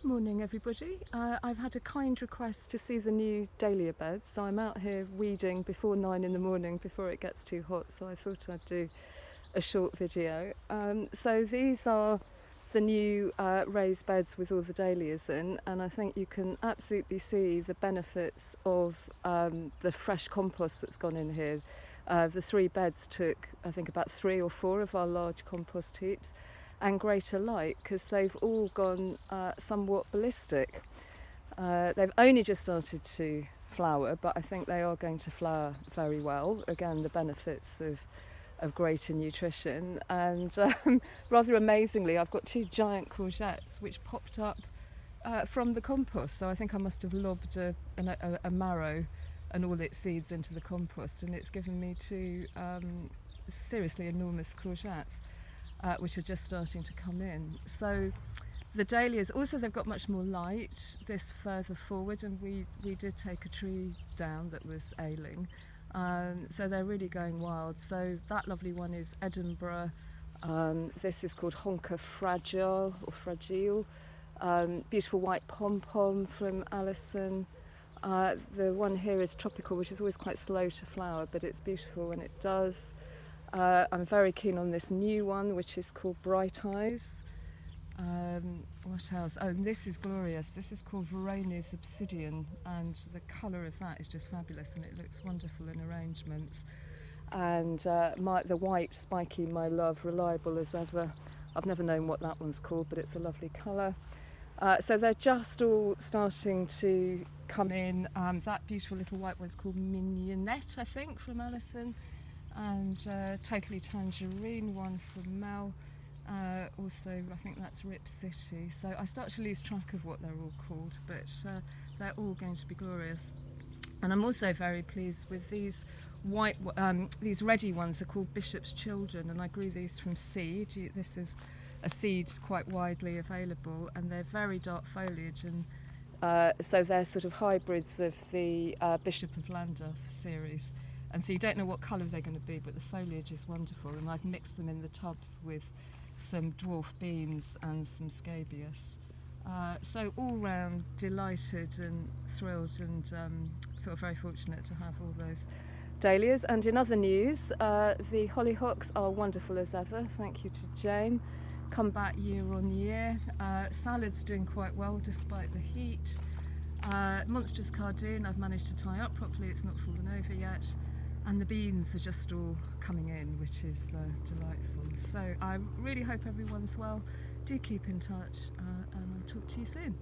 Morning everybody. I've had a kind request to see the new dahlia beds, so I'm out here weeding before 9 in the morning before it gets too hot, so I thought I'd do a short video. So these are the new raised beds with all the dahlias in, and I think you can absolutely see the benefits of the fresh compost that's gone in here. The 3 beds took, I think, about 3 or 4 of our large compost heaps, and greater light, because they've all gone somewhat ballistic. They've only just started to flower, but I think they are going to flower very well. Again, the benefits of greater nutrition. And rather amazingly, I've got 2 giant courgettes which popped up from the compost. So I think I must have lobbed a marrow and all its seeds into the compost, and it's given me 2 seriously enormous courgettes. Which are just starting to come in. So the dahlias, also they've got much more light this further forward, and we did take a tree down that was ailing. So they're really going wild. So that lovely one is Edinburgh. This is called Honka Fragile or Fragile. Beautiful white pom-pom from Alison. The one here is Tropical, which is always quite slow to flower, but it's beautiful when it does. I'm very keen on this new one, which is called Bright Eyes. What else? Oh, and this is glorious. This is called Verona's Obsidian, and the colour of that is just fabulous, and it looks wonderful in arrangements. And the white spiky, my love, reliable as ever. I've never known what that one's called, but it's a lovely colour. So they're just all starting to come in. That beautiful little white one's called Mignonette, I think, from Alison. And Totally Tangerine one from Mel. Also, I think that's Rip City. So I start to lose track of what they're all called, but they're all going to be glorious. And I'm also very pleased with these white, these reddy ones are called Bishop's Children, and I grew these from seed. This is a seed quite widely available, and they're very dark foliage, and so they're sort of hybrids of the Bishop of Llandaff series. And so you don't know what colour they're going to be, but the foliage is wonderful, and I've mixed them in the tubs with some dwarf beans and some scabious. So all round delighted and thrilled, and feel very fortunate to have all those dahlias. And in other news, the hollyhocks are wonderful as ever, thank you to Jane. Come back year on year. Salad's doing quite well despite the heat. Monstrous cardoon I've managed to tie up properly, it's not fallen over yet. And the beans are just all coming in, which is delightful. So I really hope everyone's well. Do keep in touch, and I'll talk to you soon.